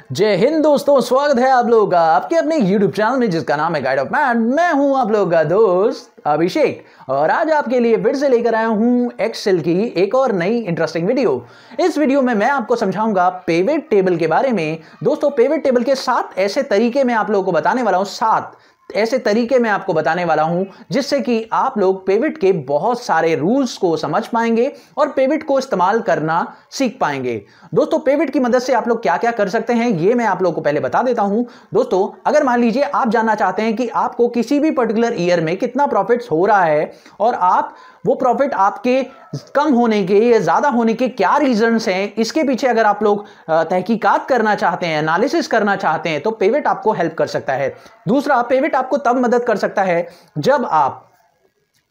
जय हिंद दोस्तों, स्वागत है आप लोगों का आपके अपने YouTube चैनल में जिसका नाम है गाइड ऑफ मैन। मैं हूं आप लोगों का दोस्त अभिषेक और आज आपके लिए फिर से लेकर आया हूं एक्सेल की एक और नई इंटरेस्टिंग वीडियो। इस वीडियो में मैं आपको समझाऊंगा पिवट टेबल के बारे में। दोस्तों, पिवट टेबल के 7 ऐसे तरीके मैं आप लोगों को बताने वाला हूं। 7 ऐसे तरीके मैं आपको बताने वाला हूं जिससे कि आप लोग पिवट के बहुत सारे रूल्स को समझ पाएंगे और पिवट को इस्तेमाल करना सीख पाएंगे। दोस्तों, पिवट की मदद से आप लोग क्या क्या कर सकते हैं ये मैं आप लोगों को पहले बता देता हूं। दोस्तों, अगर मान लीजिए आप जानना चाहते हैं कि आपको किसी भी पर्टिकुलर ईयर में कितना प्रॉफिट्स हो रहा है और आप वो प्रॉफिट आपके कम होने के या ज्यादा होने के क्या रीजंस हैं, इसके पीछे अगर आप लोग तहकीकात करना चाहते हैं, एनालिसिस करना चाहते हैं, तो पिवट आपको हेल्प कर सकता है। दूसरा, पिवट आपको तब मदद कर सकता है जब आप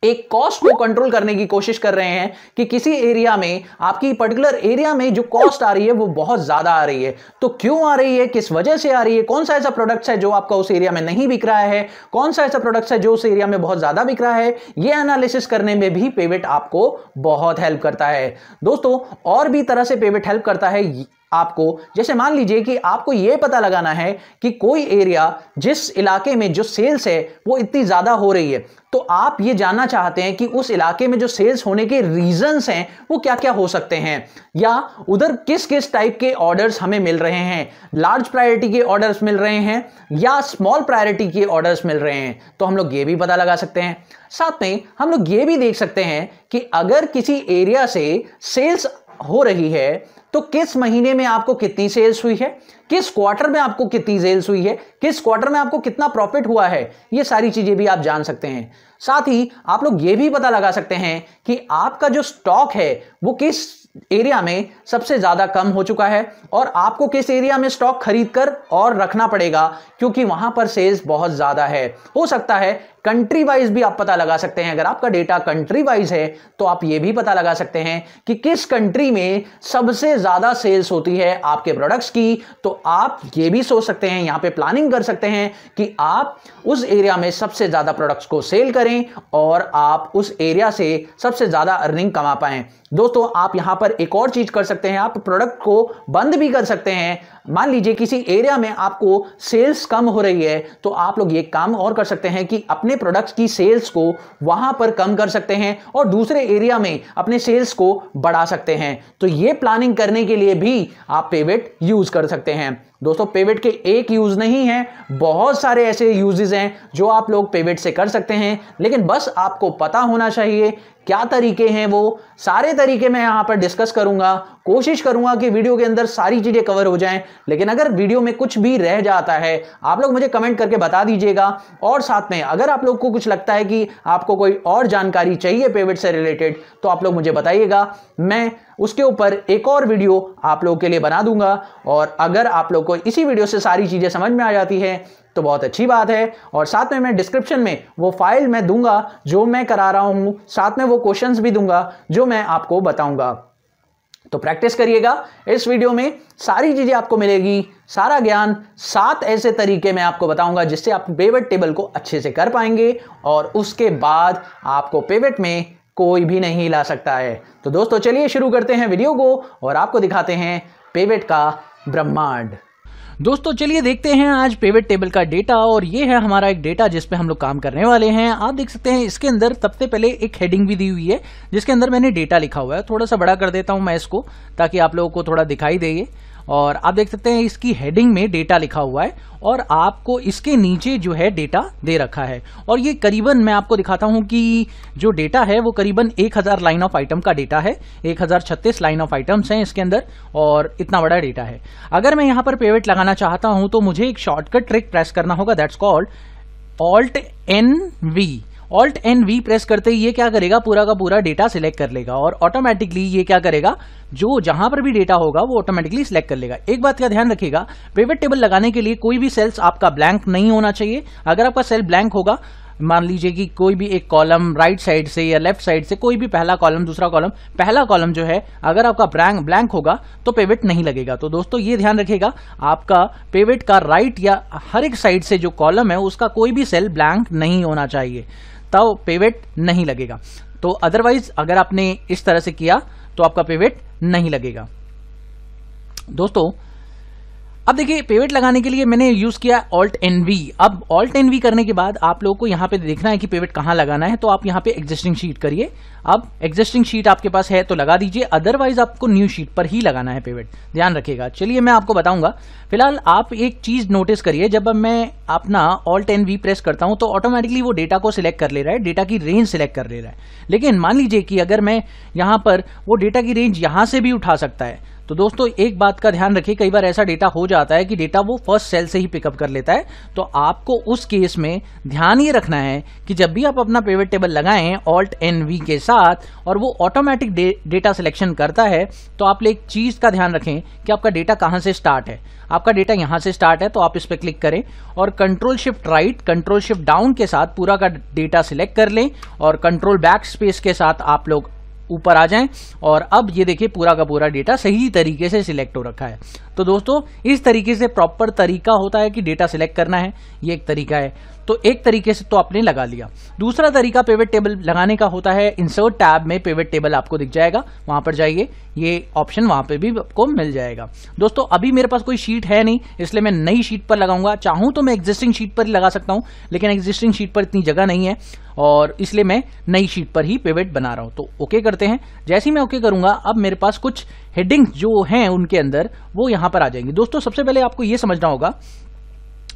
एक कॉस्ट को कंट्रोल करने की कोशिश कर रहे हैं कि किसी एरिया में, आपकी पर्टिकुलर एरिया में जो कॉस्ट आ रही है वो बहुत ज्यादा आ रही है। तो क्यों आ रही है, किस वजह से आ रही है, कौन सा ऐसा प्रोडक्ट है जो आपका उस एरिया में नहीं बिक रहा है, कौन सा ऐसा प्रोडक्ट है जो उस एरिया में बहुत ज्यादा बिक रहा है, ये एनालिसिस करने में भी पिवट आपको बहुत हेल्प करता है। दोस्तों, और भी तरह से पिवट हेल्प करता है आपको। जैसे मान लीजिए कि आपको यह पता लगाना है कि कोई एरिया, जिस इलाके में जो सेल्स है वो इतनी ज्यादा हो रही है, तो आप ये जानना चाहते हैं कि उस इलाके में जो सेल्स होने के रीजंस हैं वो क्या क्या हो सकते हैं, या उधर किस किस टाइप के ऑर्डर्स हमें मिल रहे हैं, लार्ज प्रायोरिटी के ऑर्डर्स मिल रहे हैं या स्मॉल प्रायोरिटी के ऑर्डर्स मिल रहे हैं, तो हम लोग ये भी पता लगा सकते हैं। साथ में हम लोग ये भी देख सकते हैं कि अगर किसी एरिया से सेल्स हो रही है तो किस महीने में आपको कितनी सेल्स हुई है, किस क्वार्टर में आपको कितनी सेल्स हुई है, किस क्वार्टर में आपको कितना प्रॉफिट हुआ है, ये सारी चीजें भी आप जान सकते हैं। साथ ही आप लोग ये भी पता लगा सकते हैं कि आपका जो स्टॉक है वो किस एरिया में सबसे ज्यादा कम हो चुका है और आपको किस एरिया में स्टॉक खरीदकर और रखना पड़ेगा क्योंकि वहां पर सेल्स बहुत ज्यादा है। हो सकता है कंट्री वाइज भी आप पता लगा सकते हैं। अगर आपका डेटा कंट्री वाइज है तो आप यह भी पता लगा सकते हैं कि किस कंट्री में सबसे ज्यादा सेल्स होती है आपके प्रोडक्ट्स की। तो आप ये भी सोच सकते हैं, यहां पे प्लानिंग कर सकते हैं कि आप उस एरिया में सबसे ज्यादा प्रोडक्ट्स को सेल करें और आप उस एरिया से सबसे ज्यादा अर्निंग कमा पाएं। दोस्तों, आप यहां पर एक और चीज कर सकते हैं, आप प्रोडक्ट को बंद भी कर सकते हैं। मान लीजिए किसी एरिया में आपको सेल्स कम हो रही है तो आप लोग ये काम और कर सकते हैं कि अपने प्रोडक्ट्स की सेल्स को वहां पर कम कर सकते हैं और दूसरे एरिया में अपने सेल्स को बढ़ा सकते हैं। तो ये प्लानिंग करने के लिए भी आप पिवट यूज कर सकते हैं। दोस्तों, पिवट के एक यूज नहीं है, बहुत सारे ऐसे यूजेस हैं जो आप लोग पिवट से कर सकते हैं, लेकिन बस आपको पता होना चाहिए क्या तरीके हैं। वो सारे तरीके मैं यहां पर डिस्कस करूंगा, कोशिश करूंगा कि वीडियो के अंदर सारी चीजें कवर हो जाएं, लेकिन अगर वीडियो में कुछ भी रह जाता है आप लोग मुझे कमेंट करके बता दीजिएगा। और साथ में अगर आप लोग को कुछ लगता है कि आपको कोई और जानकारी चाहिए पिवट से रिलेटेड तो आप लोग मुझे बताइएगा, मैं उसके ऊपर एक और वीडियो आप लोगों के लिए बना दूंगा। और अगर आप लोग को इसी वीडियो से सारी चीजें समझ में आ जाती है तो बहुत अच्छी बात है। और साथ में मैं डिस्क्रिप्शन में वो फाइल मैं दूंगा जो मैं करा रहा हूं, साथ में वो क्वेश्चंस भी दूंगा जो मैं आपको बताऊंगा। तो प्रैक्टिस करिएगा। इस वीडियो में सारी चीजें आपको मिलेगी, सारा ज्ञान। 7 ऐसे तरीके मैं आपको बताऊंगा जिससे आप पिवट टेबल को अच्छे से कर पाएंगे और उसके बाद आपको पिवट में कोई भी नहीं हिला सकता है। तो दोस्तों, चलिए शुरू करते हैं वीडियो को और आपको दिखाते हैं पिवट का ब्रह्मांड। दोस्तों, चलिए देखते हैं आज पिवट टेबल का डेटा। और ये है हमारा एक डेटा जिस पे हम लोग काम करने वाले हैं। आप देख सकते हैं इसके अंदर सबसे पहले एक हेडिंग भी दी हुई है जिसके अंदर मैंने डेटा लिखा हुआ है। थोड़ा सा बड़ा कर देता हूं मैं इसको ताकि आप लोगों को थोड़ा दिखाई दे। और आप देख सकते हैं इसकी हेडिंग में डेटा लिखा हुआ है और आपको इसके नीचे जो है डेटा दे रखा है। और ये करीबन मैं आपको दिखाता हूं कि जो डेटा है वो करीबन 1000 लाइन ऑफ आइटम का डेटा है। 1036 लाइन ऑफ आइटम्स हैं इसके अंदर और इतना बड़ा डेटा है। अगर मैं यहां पर पिवट लगाना चाहता हूं तो मुझे एक शॉर्टकट ट्रिक प्रेस करना होगा, that's called Alt+N+V। Alt+N+V press करते ही ये क्या करेगा, पूरा का पूरा डेटा सिलेक्ट कर लेगा और ऑटोमेटिकली ये क्या करेगा, जो जहां पर भी डेटा होगा वो ऑटोमेटिकली सिलेक्ट कर लेगा। एक बात का ध्यान रखिएगा, पिवट टेबल लगाने के लिए कोई भी सेल्स आपका ब्लैंक नहीं होना चाहिए। अगर आपका सेल ब्लैंक होगा, मान लीजिए कि कोई भी एक कॉलम राइट साइड से या लेफ्ट साइड से, कोई भी पहला कॉलम दूसरा कॉलम, पहला कॉलम जो है अगर आपका ब्लैंक होगा तो पिवट नहीं लगेगा। तो दोस्तों ये ध्यान रखिएगा, आपका पिवट का राइट या हर एक साइड से जो कॉलम है उसका कोई भी सेल ब्लैंक नहीं होना चाहिए, तब पिवट नहीं लगेगा। तो अदरवाइज अगर आपने इस तरह से किया तो आपका पिवट नहीं लगेगा। दोस्तों अब देखिए पिवट लगाने के लिए मैंने यूज किया Alt NV। अब Alt NV करने के बाद आप लोगों को यहाँ पे देखना है कि पिवट कहाँ लगाना है, तो आप यहाँ पे एग्जिस्टिंग शीट करिए। अब एग्जिस्टिंग शीट आपके पास है तो लगा दीजिए, अदरवाइज आपको न्यू शीट पर ही लगाना है पिवट, ध्यान रखिएगा। चलिए मैं आपको बताऊंगा। फिलहाल आप एक चीज नोटिस करिए, जब मैं अपना Alt NV प्रेस करता हूं तो ऑटोमेटिकली वो डेटा को सिलेक्ट कर ले रहा है, डेटा की रेंज सिलेक्ट कर ले रहा है। लेकिन मान लीजिए कि अगर मैं यहां पर वो डेटा की रेंज यहां से भी उठा सकता है, तो दोस्तों एक बात का ध्यान रखिए, कई बार ऐसा डेटा हो जाता है कि डेटा वो फर्स्ट सेल से ही पिकअप कर लेता है। तो आपको उस केस में ध्यान ये रखना है कि जब भी आप अपना पिवट टेबल लगाएं Alt NV के साथ और वो ऑटोमेटिक डेटा सिलेक्शन करता है, तो आप एक चीज का ध्यान रखें कि आपका डेटा कहां से स्टार्ट है। आपका डेटा यहां से स्टार्ट है तो आप इस पर क्लिक करें और control shift right control shift down के साथ पूरा का डेटा सिलेक्ट कर लें और कंट्रोल बैक स्पेस के साथ आप लोग ऊपर आ जाएं। और अब ये देखिए पूरा का पूरा डेटा सही तरीके से सिलेक्ट हो रखा है। तो दोस्तों इस तरीके से प्रॉपर तरीका होता है कि डेटा सिलेक्ट करना है, ये एक तरीका है। तो एक तरीके से तो आपने लगा लिया। दूसरा तरीका पिवट टेबल लगाने का होता है, इंसर्ट टैब में पिवट टेबल आपको दिख जाएगा, वहां पर जाइए, ये ऑप्शन वहां पे भी आपको मिल जाएगा। दोस्तों अभी मेरे पास कोई शीट है नहीं, इसलिए मैं नई शीट पर लगाऊंगा। चाहूं तो मैं एग्जिस्टिंग शीट पर ही लगा सकता हूं, लेकिन एग्जिस्टिंग शीट पर इतनी जगह नहीं है और इसलिए मैं नई शीट पर ही पिवट बना रहा हूं। तो ओके करते हैं। जैसे ही मैं ओके करूंगा, अब मेरे पास कुछ हेडिंग्स जो हैं उनके अंदर वो यहां पर आ जाएंगी। दोस्तों सबसे पहले आपको यह समझना होगा,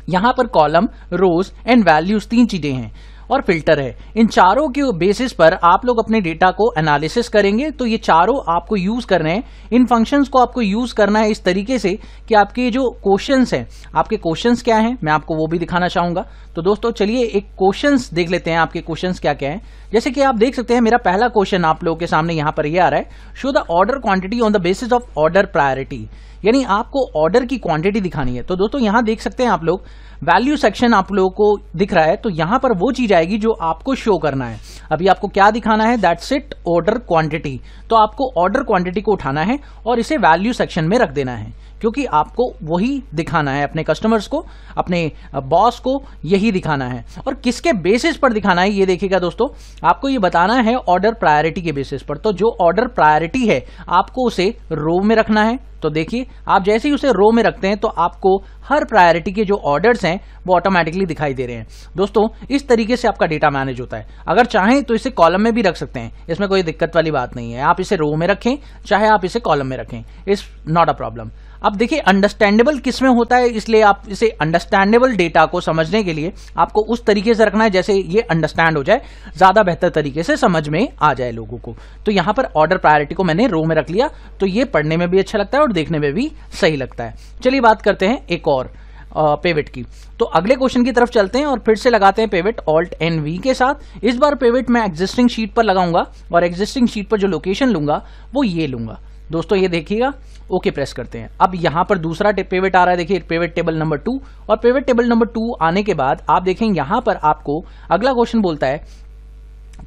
यहां पर कॉलम, रोज एंड वैल्यूज 3 चीजें हैं और फिल्टर है। इन चारों के बेसिस पर आप लोग अपने डेटा को एनालिसिस करेंगे। तो ये चारों आपको यूज करने हैं, इन फंक्शंस को आपको यूज करना है इस तरीके से कि आपके जो क्वेश्चंस हैं, आपके क्वेश्चंस क्या हैं, मैं आपको वो भी दिखाना चाहूंगा। तो दोस्तों चलिए एक क्वेश्चंस देख लेते हैं, आपके क्वेश्चंस क्या क्या हैं। जैसे कि आप देख सकते हैं मेरा पहला क्वेश्चन आप लोगों के सामने यहां पर ये आ रहा है, show the order quantity on the basis of order priority, यानी आपको ऑर्डर की क्वांटिटी दिखानी है। तो दोस्तों यहां देख सकते हैं आप लोग वैल्यू सेक्शन आप लोगों को दिख रहा है, तो यहां पर वो चीज आएगी जो आपको शो करना है। अभी आपको क्या दिखाना है, दैट्स इट, ऑर्डर क्वांटिटी। तो आपको ऑर्डर क्वांटिटी को उठाना है और इसे वैल्यू सेक्शन में रख देना है, क्योंकि आपको वही दिखाना है अपने कस्टमर्स को, अपने बॉस को यही दिखाना है। और किसके बेसिस पर दिखाना है ये देखिएगा दोस्तों, आपको ये बताना है ऑर्डर प्रायोरिटी के बेसिस पर। तो जो ऑर्डर प्रायोरिटी है आपको उसे रो में रखना है। तो देखिए आप जैसे ही उसे रो में रखते हैं तो आपको हर प्रायोरिटी के जो ऑर्डर्स हैं वो ऑटोमेटिकली दिखाई दे रहे हैं। दोस्तों इस तरीके से आपका डेटा मैनेज होता है। अगर चाहें तो इसे कॉलम में भी रख सकते हैं, इसमें कोई दिक्कत वाली बात नहीं है। आप इसे रो में रखें चाहे आप इसे कॉलम में रखें, इट्स नॉट अ प्रॉब्लम। अब देखिए अंडरस्टैंडेबल किस में होता है, इसलिए आप इसे अंडरस्टैंडेबल डेटा को समझने के लिए आपको उस तरीके से रखना है जैसे ये अंडरस्टैंड हो जाए, ज्यादा बेहतर तरीके से समझ में आ जाए लोगों को। तो यहां पर ऑर्डर प्रायोरिटी को मैंने रो में रख लिया, तो ये पढ़ने में भी अच्छा लगता है और देखने में भी सही लगता है। चलिए बात करते हैं एक और पिवट की। तो अगले क्वेश्चन की तरफ चलते हैं और फिर से लगाते हैं पिवट Alt NV के साथ। इस बार पिवट मैं एग्जिस्टिंग शीट पर लगाऊंगा और एग्जिस्टिंग शीट पर जो लोकेशन लूंगा वो ये लूंगा। दोस्तों ये देखिएगा, ओके प्रेस करते हैं। अब यहां पर दूसरा पिवट आ रहा है, देखिए पिवट टेबल नंबर 2। और पिवट टेबल नंबर 2 आने के बाद आप देखेंगे यहां पर आपको अगला क्वेश्चन बोलता है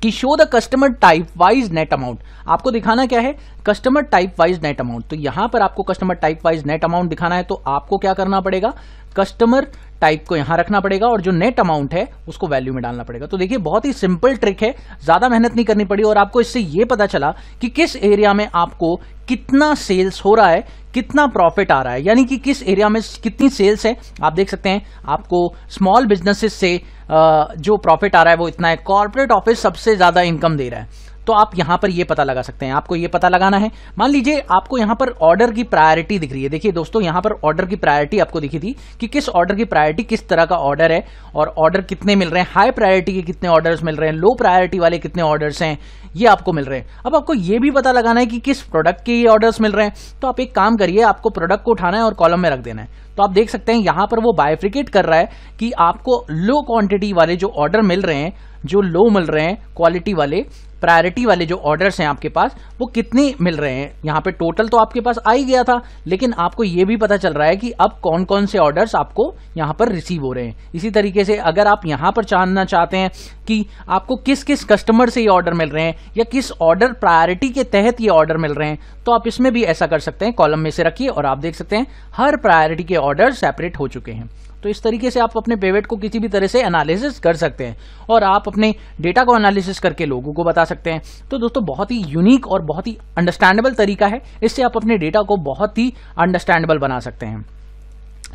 कि show the customer type wise net amount. आपको दिखाना क्या है, customer type wise net amount. तो यहां पर आपको customer type wise net amount दिखाना है, तो आपको क्या करना पड़ेगा, कस्टमर टाइप को यहां रखना पड़ेगा और जो नेट अमाउंट है उसको वैल्यू में डालना पड़ेगा। तो देखिए बहुत ही सिंपल ट्रिक है, ज्यादा मेहनत नहीं करनी पड़ी और आपको इससे यह पता चला कि किस एरिया में आपको कितना सेल्स हो रहा है, कितना प्रॉफिट आ रहा है, यानी कि किस एरिया में कितनी सेल्स है। आप देख सकते हैं आपको स्मॉल बिजनेसेस से जो प्रॉफिट आ रहा है वो इतना है, कॉर्पोरेट ऑफिस सबसे ज्यादा इनकम दे रहा है। तो आप यहां पर ये पता लगा सकते हैं, आपको ये पता लगाना है। मान लीजिए आपको यहां पर ऑर्डर की प्रायोरिटी दिख रही है। देखिए दोस्तों यहां पर ऑर्डर की प्रायोरिटी आपको दिखी थी कि किस ऑर्डर की प्रायोरिटी, किस तरह का ऑर्डर है और ऑर्डर कितने मिल रहे हैं, हाई प्रायोरिटी के कितने ऑर्डर्स मिल रहे हैं, लो प्रायोरिटी वाले कितने ऑर्डर्स हैं, ये आपको मिल रहे हैं। अब आपको ये भी पता लगाना है कि किस प्रोडक्ट के ये ऑर्डर्स मिल रहे हैं। तो आप एक काम करिए, आपको प्रोडक्ट को उठाना है और कॉलम में रख देना है। तो आप देख सकते हैं यहां पर वो बाइफ्रिकेट कर रहा है कि आपको लो क्वांटिटी वाले जो ऑर्डर मिल रहे हैं, जो लो मिल रहे हैं, क्वालिटी वाले प्रायोरिटी वाले जो ऑर्डर्स हैं आपके पास वो कितने मिल रहे हैं। यहां पे टोटल तो आपके पास आ ही गया था, लेकिन आपको ये भी पता चल रहा है कि अब कौन कौन से ऑर्डर्स आपको यहां पर रिसीव हो रहे हैं। इसी तरीके से अगर आप यहां पर जानना चाहते हैं कि आपको किस किस कस्टमर से ये ऑर्डर मिल रहे हैं या किस ऑर्डर प्रायोरिटी के तहत ये ऑर्डर मिल रहे हैं, तो आप इसमें भी ऐसा कर सकते हैं, कॉलम में से रखिए और आप देख सकते हैं हर प्रायोरिटी के ऑर्डर सेपरेट हो चुके हैं। तो इस तरीके से आप अपने पिवट को किसी भी तरह से एनालिसिस कर सकते हैं और आप अपने डेटा को एनालिसिस करके लोगों को बता सकते हैं। तो दोस्तों बहुत ही यूनिक और बहुत ही अंडरस्टैंडेबल तरीका है, इससे आप अपने डेटा को बहुत ही अंडरस्टैंडेबल बना सकते हैं।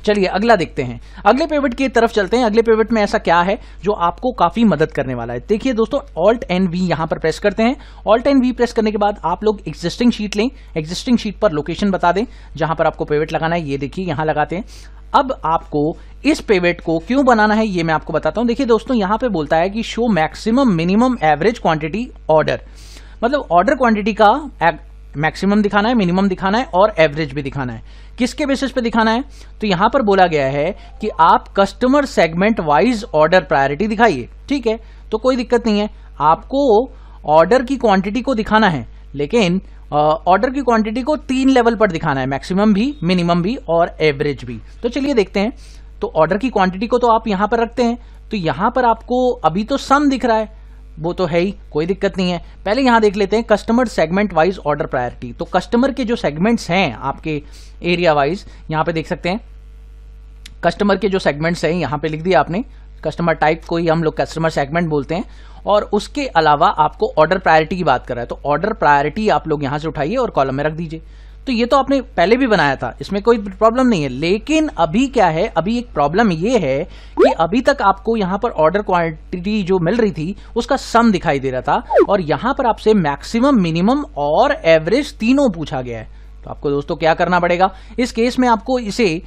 चलिए अगला देखते हैं, अगले पिवट की तरफ चलते हैं। अगले पिवट में ऐसा क्या है जो आपको काफी मदद करने वाला है। देखिए दोस्तों, ऑल्ट एन वी यहां पर प्रेस करते हैं। ऑल्ट एन वी प्रेस करने के बाद आप लोग एग्जिस्टिंग शीट लें, एग्जिस्टिंग शीट पर लोकेशन बता दें जहां पर आपको पिवट लगाना है। ये देखिए यहां लगाते हैं। अब आपको इस पिवट को क्यों बनाना है ये मैं आपको बताता हूं। देखिए दोस्तों, यहां पे बोलता है कि show maximum minimum average quantity order, मतलब ऑर्डर क्वांटिटी का मैक्सिमम दिखाना है, मिनिमम दिखाना है और एवरेज भी दिखाना है। किसके बेसिस पे दिखाना है? तो यहां पर बोला गया है कि आप customer segment wise order priority दिखाइए। ठीक है, तो कोई दिक्कत नहीं है, आपको ऑर्डर की क्वांटिटी को दिखाना है, लेकिन ऑर्डर की क्वांटिटी को 3 लेवल पर दिखाना है, मैक्सिमम भी, मिनिमम भी और एवरेज भी। तो चलिए देखते हैं। तो ऑर्डर की क्वांटिटी को तो आप यहां पर रखते हैं, तो यहां पर आपको अभी तो सम दिख रहा है, वो तो है ही, कोई दिक्कत नहीं है। पहले यहां देख लेते हैं customer segment wise order priority. तो कस्टमर के जो सेगमेंट्स हैं आपके एरिया वाइज, यहां पे देख सकते हैं कस्टमर के जो सेगमेंट्स हैं, यहां पे लिख दिया आपने। कस्टमर टाइप को ही हम लोग कस्टमर सेगमेंट बोलते हैं। और उसके अलावा आपको ऑर्डर प्रायोरिटी की बात कर रहा है, तो ऑर्डर प्रायोरिटी आप लोग यहां से उठाइए और कॉलम में रख दीजिए। तो ये तो आपने पहले भी बनाया था, इसमें कोई प्रॉब्लम नहीं है। लेकिन अभी क्या है, अभी एक प्रॉब्लम ये है कि अभी तक आपको यहां पर ऑर्डर क्वांटिटी जो मिल रही थी उसका सम दिखाई दे रहा था, और यहां पर आपसे मैक्सिमम, मिनिमम और एवरेज तीनों पूछा गया है। तो आपको दोस्तों क्या करना पड़ेगा, इस केस में आपको इसे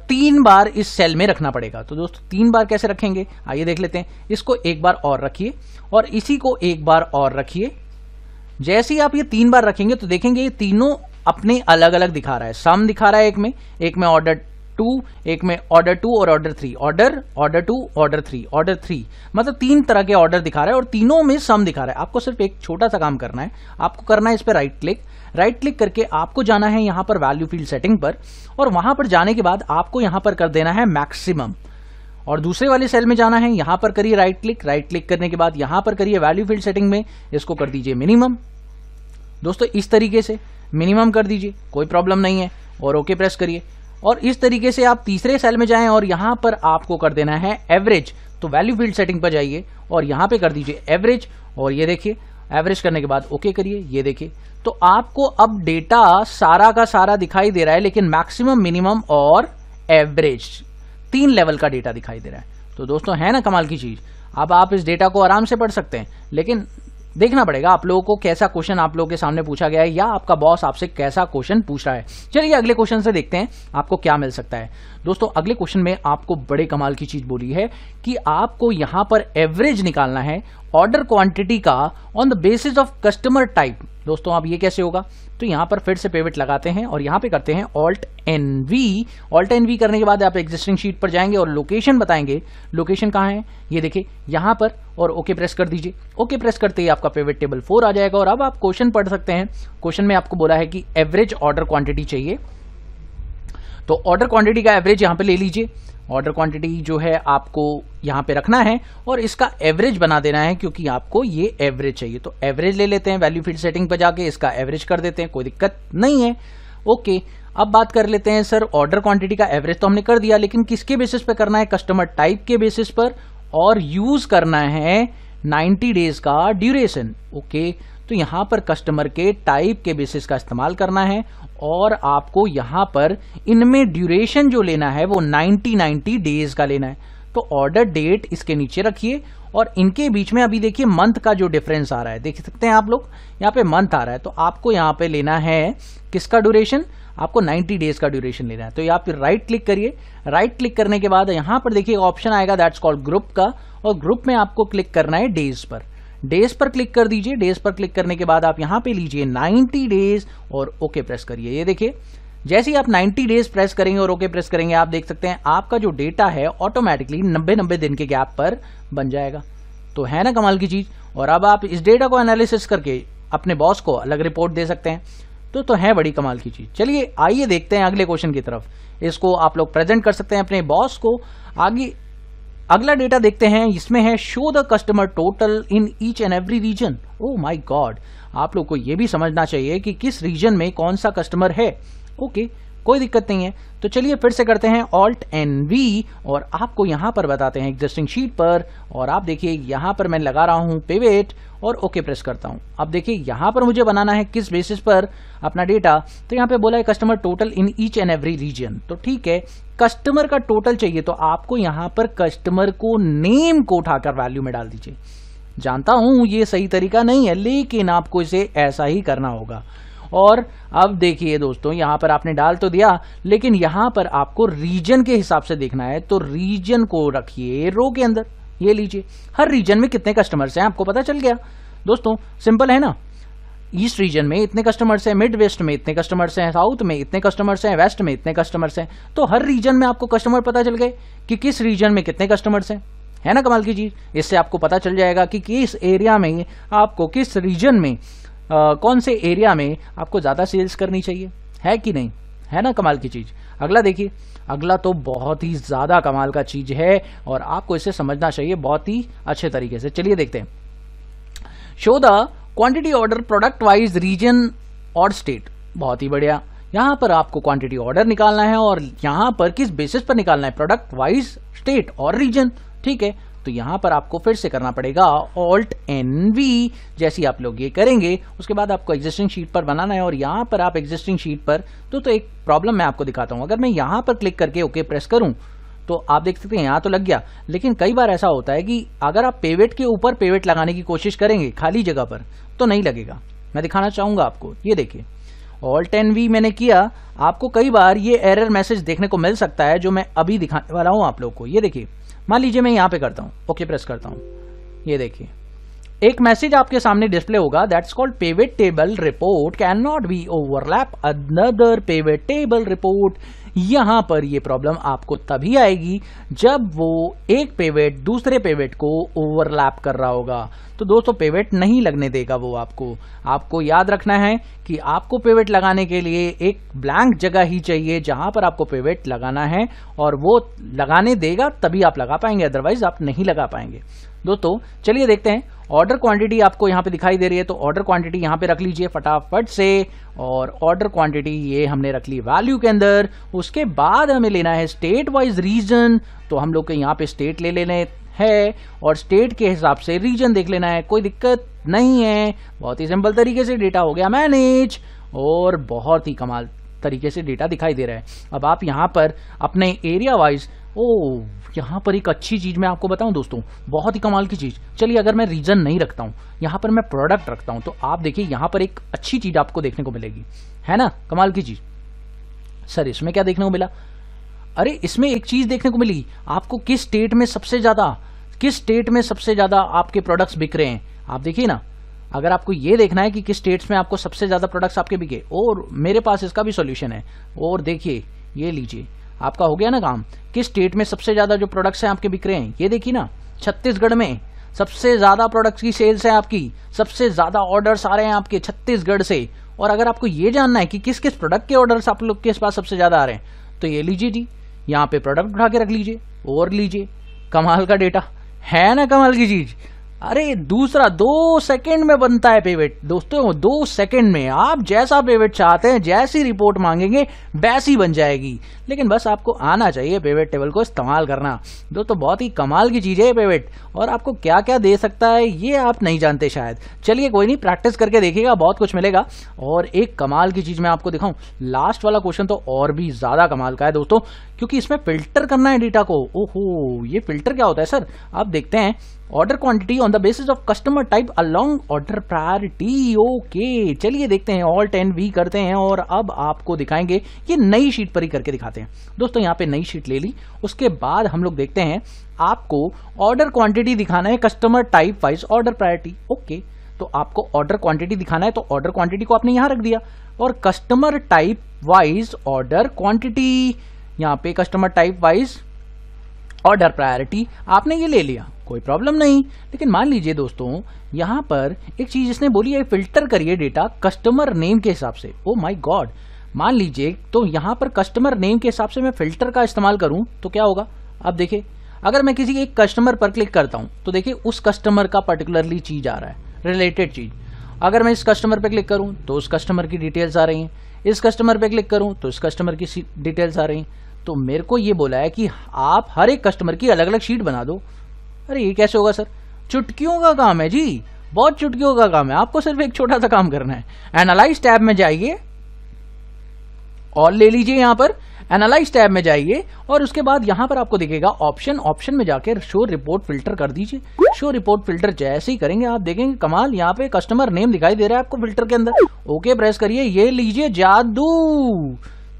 3 बार इस सेल में रखना पड़ेगा। तो दोस्तों 3 बार कैसे रखेंगे, आइए देख लेते हैं। इसको एक बार और रखिए और इसी को एक बार और रखिए। जैसे ही आप ये 3 बार रखेंगे तो देखेंगे ये तीनों अपने अलग अलग दिखा रहा है। सम दिखा रहा है एक में ऑर्डर 2, एक में ऑर्डर 2 और ऑर्डर 3, ऑर्डर 2, ऑर्डर 3, ऑर्डर 3, मतलब 3 तरह के ऑर्डर दिखा रहा है और तीनों में सम दिखा रहा है। आपको सिर्फ एक छोटा सा काम करना है, आपको करना है इस पर राइट क्लिक करके आपको जाना है यहां पर वैल्यू फील्ड सेटिंग पर, और वहां पर जाने के बाद आपको यहां पर कर देना है मैक्सिमम, और दूसरे वाले सेल में जाना है, यहां पर करिए राइट क्लिक करने के बाद यहां पर करिए वैल्यू फील्ड सेटिंग में, इसको कर दीजिए मिनिमम। दोस्तों इस तरीके से मिनिमम कर दीजिए, कोई प्रॉब्लम नहीं है, और ओके प्रेस करिए। और इस तरीके से आप तीसरे सेल में जाएं और यहां पर आपको कर देना है एवरेज। तो वैल्यू फील्ड सेटिंग पर जाइए और यहां पे कर दीजिए एवरेज, और ये देखिए एवरेज करने के बाद ओके करिए। ये देखिए तो आपको अब डेटा सारा का सारा दिखाई दे रहा है, लेकिन मैक्सिमम, मिनिमम और एवरेज 3 लेवल का डेटा दिखाई दे रहा है। तो दोस्तों है ना कमाल की चीज। अब आप इस डेटा को आराम से पढ़ सकते हैं, लेकिन देखना पड़ेगा आप लोगों को कैसा क्वेश्चन आप लोगों के सामने पूछा गया है, या आपका बॉस आपसे कैसा क्वेश्चन पूछ रहा है। चलिए अगले क्वेश्चन से देखते हैं आपको क्या मिल सकता है। दोस्तों अगले क्वेश्चन में आपको बड़े कमाल की चीज बोली है कि आपको यहां पर एवरेज निकालना है ऑर्डर क्वांटिटी का on the basis of customer type. दोस्तों अब ये कैसे होगा, तो यहां पर फिर से पिवट लगाते हैं और यहां पे करते हैं ऑल्ट एन वी करने के बाद आप एग्जिस्टिंग शीट पर जाएंगे और लोकेशन बताएंगे। लोकेशन कहां है, ये देखिए यहां पर, और ओके प्रेस कर दीजिए। ओके प्रेस करते ही आपका पिवट टेबल 4 आ जाएगा। और अब आप क्वेश्चन पढ़ सकते हैं। क्वेश्चन में आपको बोला है कि एवरेज ऑर्डर क्वांटिटी चाहिए, तो ऑर्डर क्वांटिटी का एवरेज यहां पे ले लीजिए। ऑर्डर क्वांटिटी जो है आपको यहां पे रखना है और इसका एवरेज बना देना है, क्योंकि आपको ये एवरेज चाहिए। तो एवरेज ले लेते हैं, वैल्यू फील्ड सेटिंग पर जाके इसका एवरेज कर देते हैं, कोई दिक्कत नहीं है। ओके, अब बात कर लेते हैं सर ऑर्डर क्वांटिटी का एवरेज तो हमने कर दिया, लेकिन किसके बेसिस पे करना है, कस्टमर टाइप के बेसिस पर, और यूज करना है 90 डेज का ड्यूरेशन। ओके, तो यहां पर कस्टमर के टाइप के बेसिस का इस्तेमाल करना है, और आपको यहां पर इनमें ड्यूरेशन जो लेना है वो 90 डेज का लेना है। तो ऑर्डर डेट इसके नीचे रखिए, और इनके बीच में अभी देखिए मंथ का जो डिफरेंस आ रहा है, देख सकते हैं आप लोग यहाँ पे मंथ आ रहा है। तो आपको यहाँ पे लेना है किसका ड्यूरेशन, आपको 90 डेज का ड्यूरेशन लेना है। तो यहाँ पे राइट क्लिक करिए। राइट क्लिक करने के बाद यहाँ पर देखिए ऑप्शन आएगा दैट्स कॉल्ड ग्रुप का, और ग्रुप में आपको क्लिक करना है डेज पर। डेज पर क्लिक कर दीजिए। डेज पर क्लिक करने के बाद आप यहां पे लीजिए 90 डेज और ओके प्रेस करिए। ये देखिए जैसे ही आप 90 डेज प्रेस करेंगे और ओके प्रेस करेंगे, आप देख सकते हैं आपका जो डेटा है ऑटोमेटिकली 90 दिन के गैप पर बन जाएगा। तो है ना कमाल की चीज। और अब आप इस डेटा को एनालिसिस करके अपने बॉस को अलग रिपोर्ट दे सकते हैं। तो है बड़ी कमाल की चीज। चलिए आइए देखते हैं अगले क्वेश्चन की तरफ। इसको आप लोग प्रेजेंट कर सकते हैं अपने बॉस को। आगे अगला डेटा देखते हैं, इसमें है show the customer total in each and every region. Oh my god, आप लोग को यह भी समझना चाहिए कि किस रीजन में कौन सा कस्टमर है। ओके, कोई दिक्कत नहीं है। तो चलिए फिर से करते हैं Alt NV और आपको यहाँ पर बताते हैं एग्जिस्टिंग शीट पर। और आप देखिए यहाँ पर मैं लगा रहा हूँ पिवट और ओके प्रेस करता हूँ। अब देखिए यहाँ पर मुझे बनाना है किस बेसिस पर अपना डेटा। तो यहाँ पे बोला है customer total in each and every region. तो ठीक है, कस्टमर का टोटल चाहिए तो आपको यहाँ पर कस्टमर को नेम को उठाकर वैल्यू में डाल दीजिए। जानता हूं ये सही तरीका नहीं है, लेकिन आपको इसे ऐसा ही करना होगा। और अब देखिए दोस्तों, यहां पर आपने डाल तो दिया, लेकिन यहां पर आपको रीजन के हिसाब से देखना है। तो रीजन को रखिए रो के अंदर। ये लीजिए, हर रीजन में कितने कस्टमर्स हैं आपको पता चल गया। दोस्तों सिंपल है ना, ईस्ट रीजन में इतने कस्टमर्स हैं, मिड वेस्ट में इतने कस्टमर्स हैं, साउथ में इतने कस्टमर्स हैं, वेस्ट में इतने कस्टमर्स हैं। तो हर रीजन में आपको कस्टमर पता चल गए कि किस रीजन में कितने कस्टमर्स हैं। है ना कमाल की चीज। इससे आपको पता चल जाएगा कि किस एरिया में आपको, किस रीजन में, कौन से एरिया में आपको ज्यादा सेल्स करनी चाहिए, है कि नहीं। है ना कमाल की चीज। अगला देखिए, अगला तो बहुत ही ज्यादा कमाल का चीज है और आपको इसे समझना चाहिए बहुत ही अच्छे तरीके से। चलिए देखते हैं। Show the quantity order product wise region और स्टेट। बहुत ही बढ़िया। यहां पर आपको क्वांटिटी ऑर्डर निकालना है और यहां पर किस बेसिस पर निकालना है, प्रोडक्ट वाइज, स्टेट और रीजन। ठीक है, तो यहां पर आपको फिर से करना पड़ेगा Alt NV। जैसे आप लोग ये करेंगे उसके बाद आपको एग्जिस्टिंग शीट पर बनाना है। और यहां पर आप एग्जिस्टिंग शीट पर तो एक प्रॉब्लम मैं आपको दिखाता हूं। अगर मैं यहां पर क्लिक करके ओके प्रेस करूं तो आप देख सकते हैं यहां तो लग गया, लेकिन कई बार ऐसा होता है कि अगर आप पेवेट के ऊपर पेवेट लगाने की कोशिश करेंगे खाली जगह पर तो नहीं लगेगा। मैं दिखाना चाहूंगा आपको। ये देखिए, Alt NV मैंने किया, आपको कई बार ये एरर मैसेज देखने को मिल सकता है जो मैं अभी दिखाने वाला हूं आप लोग को। ये देखिए, मान लीजिए मैं यहां पे करता हूं, ओके प्रेस करता हूं। ये देखिए, एक मैसेज आपके सामने डिस्प्ले होगा, that's called pivot table report can not be overlap another pivot table report. यहां पर ये प्रॉब्लम आपको तभी आएगी जब वो एक पिवट दूसरे पिवट को ओवरलैप कर रहा होगा। तो दोस्तों पिवट नहीं लगने देगा वो आपको याद रखना है कि आपको पिवट लगाने के लिए एक ब्लैंक जगह ही चाहिए जहां पर आपको पिवट लगाना है, और वो लगाने देगा तभी आप लगा पाएंगे, अदरवाइज आप नहीं लगा पाएंगे। दोस्तों चलिए देखते हैं। ऑर्डर क्वांटिटी आपको यहाँ पे दिखाई दे रही है, तो ऑर्डर क्वांटिटी यहाँ पे रख लीजिए फटाफट से। और ऑर्डर क्वांटिटी ये हमने रख ली वैल्यू के अंदर। उसके बाद हमें लेना है स्टेट वाइज रीजन, तो हम लोग को यहाँ पे स्टेट ले लेने है और स्टेट के हिसाब से रीजन देख लेना है, कोई दिक्कत नहीं है। बहुत ही सिंपल तरीके से डेटा हो गया मैनेज और बहुत ही कमाल तरीके से डेटा दिखाई दे रहा है। अब आप यहाँ पर अपने एरिया वाइज, यहाँ पर एक अच्छी चीज मैं आपको बताऊं दोस्तों, बहुत ही कमाल की चीज। चलिए अगर मैं रीजन नहीं रखता हूं, यहाँ पर मैं प्रोडक्ट रखता हूं, तो आप देखिए यहाँ पर एक अच्छी चीज आपको देखने को मिलेगी, है ना कमाल की चीज। सर इसमें क्या देखने को मिला? अरे इसमें एक चीज देखने को मिली आपको, किस स्टेट में सबसे ज्यादा आपके प्रोडक्ट्स बिक रहे हैं। आप देखिए ना, अगर आपको ये देखना है कि किस स्टेट्स में आपको सबसे ज्यादा प्रोडक्ट्स आपके बिके, और मेरे पास इसका भी सॉल्यूशन है। और देखिए, ये लीजिए, आपका हो गया ना काम। किस स्टेट में सबसे ज्यादा जो प्रोडक्ट्स हैं आपके बिक रहे हैं, ये देखिए ना, छत्तीसगढ़ में सबसे ज्यादा प्रोडक्ट्स की सेल्स है आपकी, सबसे ज्यादा ऑर्डर्स आ रहे हैं आपके छत्तीसगढ़ से। और अगर आपको ये जानना है कि किस किस प्रोडक्ट के ऑर्डर्स आप लोग के पास सबसे ज्यादा आ रहे हैं, तो ये लीजिए जी, यहाँ पे प्रोडक्ट उठा के रख लीजिए और लीजिए, कमाल का डेटा है ना कमाल की चीज। अरे दूसरा 2 सेकंड में बनता है पेवेट दोस्तों, 2 सेकंड में आप जैसा पेवेट चाहते हैं, जैसी रिपोर्ट मांगेंगे वैसी बन जाएगी। लेकिन बस आपको आना चाहिए पेवेट टेबल को इस्तेमाल करना। दोस्तों बहुत ही कमाल की चीज है पेवेट, और आपको क्या क्या दे सकता है ये आप नहीं जानते शायद। चलिए कोई नहीं, प्रैक्टिस करके देखिएगा, बहुत कुछ मिलेगा। और एक कमाल की चीज मैं आपको दिखाऊं, लास्ट वाला क्वेश्चन तो और भी ज्यादा कमाल का है दोस्तों, क्योंकि इसमें फिल्टर करना है डेटा को। ओहो, ये फिल्टर क्या होता है सर? आप देखते हैं, order quantity on the basis of customer type along order priority. Okay चलिए देखते हैं, Alt NV करते हैं और अब आपको दिखाएंगे, ये नई शीट पर ही करके दिखाते हैं दोस्तों। यहाँ पे नई शीट ले ली, उसके बाद हम लोग देखते हैं, आपको ऑर्डर क्वांटिटी दिखाना है customer type wise order priority. Okay, तो आपको ऑर्डर क्वांटिटी दिखाना है, तो ऑर्डर क्वांटिटी को आपने यहां रख दिया, और customer type wise order quantity, यहाँ पे customer type wise order priority आपने ये ले लिया, कोई प्रॉब्लम नहीं। लेकिन मान लीजिए दोस्तों, यहां पर एक चीज इसने बोली है, फिल्टर करिए डेटा कस्टमर नेम के हिसाब से। ओ माय गॉड, मान लीजिए तो यहां पर कस्टमर नेम के हिसाब से मैं फिल्टर का इस्तेमाल करूं तो क्या होगा? अब देखिए, अगर मैं किसी एक कस्टमर पर क्लिक करता हूं तो देखिए उस कस्टमर का पर्टिकुलरली चीज आ रहा है, रिलेटेड चीज। अगर मैं इस कस्टमर पर क्लिक करूं तो उस कस्टमर की डिटेल्स आ रही हैं। इस कस्टमर पे क्लिक करूं तो इस कस्टमर की डिटेल्स आ रही। तो मेरे को ये बोला है कि आप हर एक कस्टमर की अलग अलग शीट बना दो। अरे ये कैसे होगा सर? चुटकियों का काम है जी, बहुत चुटकियों का काम है। आपको सिर्फ एक छोटा सा काम करना है, एनालाइज टैब में जाइए और ले लीजिए, यहां पर एनालाइज टैब में जाइए और उसके बाद यहां पर आपको दिखेगा ऑप्शन में जाकर शो रिपोर्ट फिल्टर कर दीजिए। शो रिपोर्ट फिल्टर जैसे ही करेंगे आप देखेंगे कमाल, यहां पे कस्टमर नेम दिखाई दे रहा है आपको फिल्टर के अंदर। ओके प्रेस करिए, ये लीजिए जादू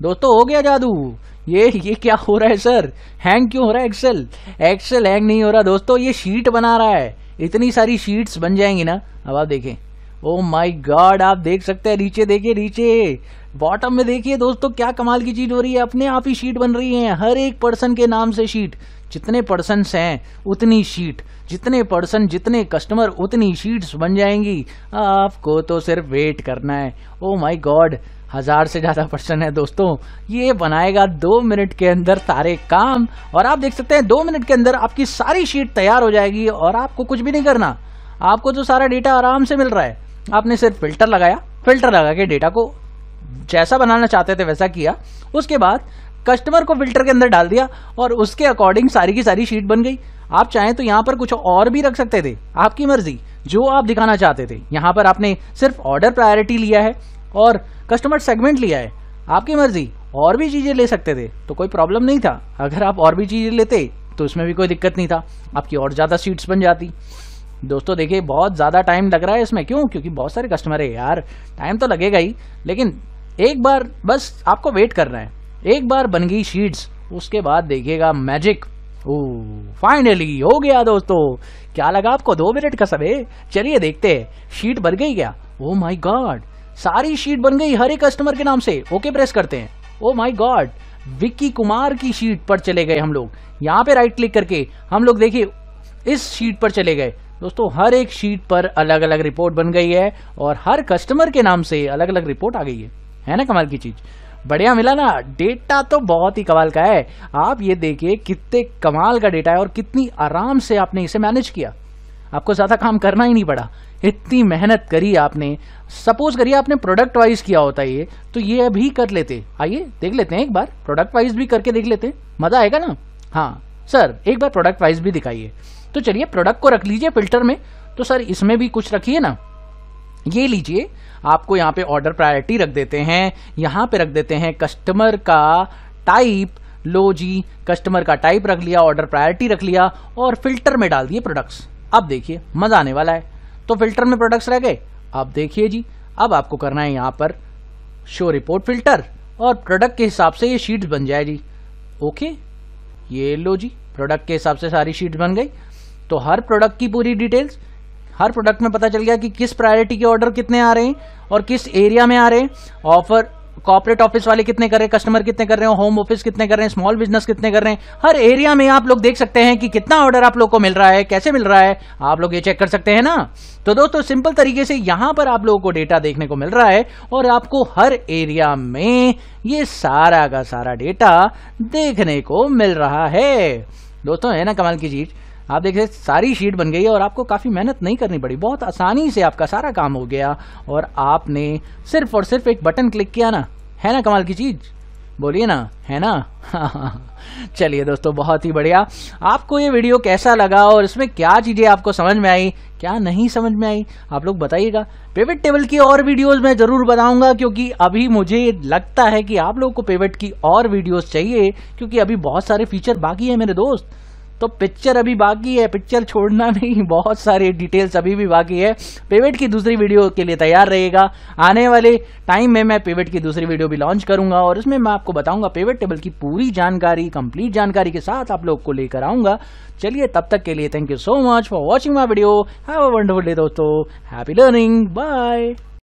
दोस्तों, हो गया जादू। ये क्या हो रहा है सर? हैंग क्यों हो रहा है एक्सेल हैंग नहीं हो रहा दोस्तों, ये शीट बना रहा है। इतनी सारी शीट्स बन जाएंगी ना, अब आप देखें। ओ माय गॉड, आप देख सकते हैं नीचे, देखिए नीचे बॉटम में देखिए दोस्तों, क्या कमाल की चीज हो रही है। अपने आप ही शीट बन रही है, हर एक पर्सन के नाम से शीट। जितने पर्सन्स हैं उतनी शीट, जितने पर्सन जितने कस्टमर उतनी शीट्स बन जाएंगी। आपको तो सिर्फ वेट करना है। ओ माय गॉड, 1000 से ज्यादा पर्सन है दोस्तों। ये बनाएगा 2 मिनट के अंदर सारे काम, और आप देख सकते हैं 2 मिनट के अंदर आपकी सारी शीट तैयार हो जाएगी और आपको कुछ भी नहीं करना। आपको तो सारा डेटा आराम से मिल रहा है। आपने सिर्फ फिल्टर लगाया, फिल्टर लगा के डेटा को जैसा बनाना चाहते थे वैसा किया, उसके बाद कस्टमर को फिल्टर के अंदर डाल दिया और उसके अकॉर्डिंग सारी की सारी शीट बन गई। आप चाहें तो यहां पर कुछ और भी रख सकते थे, आपकी मर्जी, जो आप दिखाना चाहते थे। यहां पर आपने सिर्फ ऑर्डर प्रायोरिटी लिया है और कस्टमर सेगमेंट लिया है, आपकी मर्जी, और भी चीजें ले सकते थे तो कोई प्रॉब्लम नहीं था। अगर आप और भी चीजें लेते तो उसमें भी कोई दिक्कत नहीं था, आपकी और ज्यादा शीट्स बन जाती। दोस्तों देखिए बहुत ज्यादा टाइम लग रहा है इसमें, क्यों? क्योंकि बहुत सारे कस्टमर है यार, टाइम तो लगेगा ही, लेकिन एक बार बस आपको वेट करना है। एक बार बन गई शीट्स, उसके बाद देखिएगा मैजिक। फाइनली हो गया दोस्तों। क्या लगा आपको 2 मिनट का समय? चलिए देखते हैं शीट बन गई क्या। ओ माय गॉड, सारी शीट बन गई हर एक कस्टमर के नाम से। ओके प्रेस करते हैं। ओ माय गॉड, विक्की कुमार की शीट पर चले गए हम लोग। यहाँ पे राइट क्लिक करके हम लोग देखिए इस शीट पर चले गए दोस्तों। हर एक शीट पर अलग अलग रिपोर्ट बन गई है और हर कस्टमर के नाम से अलग अलग रिपोर्ट आ गई है ना कमाल की चीज? बढ़िया मिला ना? डेटा तो बहुत ही कमाल का है। आप ये देखिए कितने कमाल का डेटा है और कितनी आराम से आपने इसे मैनेज किया। आपको ज्यादा काम करना ही नहीं पड़ा, इतनी मेहनत करी आपने। सपोज करिए आपने प्रोडक्ट वाइज किया होता ये, तो ये भी कर लेते। आइए देख लेते हैं एक बार, प्रोडक्ट वाइज भी करके देख लेते हैं, मजा आएगा ना। हाँ सर, एक बार प्रोडक्ट वाइज भी दिखाइए। तो चलिए प्रोडक्ट को रख लीजिए फिल्टर में, तो सर इसमें भी कुछ रखिए ना। ये लीजिए, आपको यहाँ पे ऑर्डर प्रायोरिटी रख देते हैं, यहाँ पे रख देते हैं कस्टमर का टाइप। लो जी, कस्टमर का टाइप रख लिया, ऑर्डर प्रायोरिटी रख लिया और फिल्टर में डाल दिए प्रोडक्ट्स। अब देखिए मजा आने वाला है। तो फिल्टर में प्रोडक्ट्स रह गए। अब देखिए जी, अब आपको करना है यहाँ पर शो रिपोर्ट फिल्टर और प्रोडक्ट के हिसाब से ये शीट्स बन जाए जी। ओके, ये लो जी, प्रोडक्ट के हिसाब से सारी शीट्स बन गई। तो हर प्रोडक्ट की पूरी डिटेल्स, हर प्रोडक्ट में पता चल गया कि किस प्रायोरिटी के ऑर्डर कितने आ रहे हैं और किस एरिया में आ रहे हैं। ऑफर कॉर्पोरेट ऑफिस वाले कितने कर रहे हैं, कस्टमर कितने कर रहे हैं, होम ऑफिस कितने कर रहे हैं, स्मॉल बिजनेस कितने कर रहे हैं। हर एरिया में आप लोग देख सकते हैं कि कितना ऑर्डर आप लोग को मिल रहा है, कैसे मिल रहा है, आप लोग ये चेक कर सकते हैं ना। तो दोस्तों सिंपल तरीके से यहां पर आप लोगों को डेटा देखने को मिल रहा है और आपको हर एरिया में ये सारा का सारा डेटा देखने को मिल रहा है। दोस्तों है ना कमाल की चीज? आप देखिए सारी शीट बन गई है और आपको काफी मेहनत नहीं करनी पड़ी, बहुत आसानी से आपका सारा काम हो गया और आपने सिर्फ और सिर्फ एक बटन क्लिक किया ना। है ना कमाल की चीज? बोलिए ना, है ना? चलिए दोस्तों, बहुत ही बढ़िया। आपको ये वीडियो कैसा लगा और इसमें क्या चीजें आपको समझ में आई, क्या नहीं समझ में आई, आप लोग बताइएगा। पिवट टेबल की और वीडियोस मैं जरूर बताऊंगा, क्योंकि अभी मुझे लगता है कि आप लोगों को पिवट की और वीडियोस चाहिए, क्योंकि अभी बहुत सारे फीचर बाकी है मेरे दोस्त। तो पिक्चर अभी बाकी है, पिक्चर छोड़ना नहीं, बहुत सारी डिटेल्स अभी भी बाकी है। पिवट की दूसरी वीडियो के लिए तैयार रहेगा। आने वाले टाइम में मैं पिवट की दूसरी वीडियो भी लॉन्च करूंगा और उसमें मैं आपको बताऊंगा पिवट टेबल की पूरी जानकारी, कंप्लीट जानकारी के साथ आप लोग को लेकर आऊंगा। चलिए तब तक के लिए thank you so much for watching my video. Have a wonderful day दोस्तों, हैप्पी लर्निंग, बाय।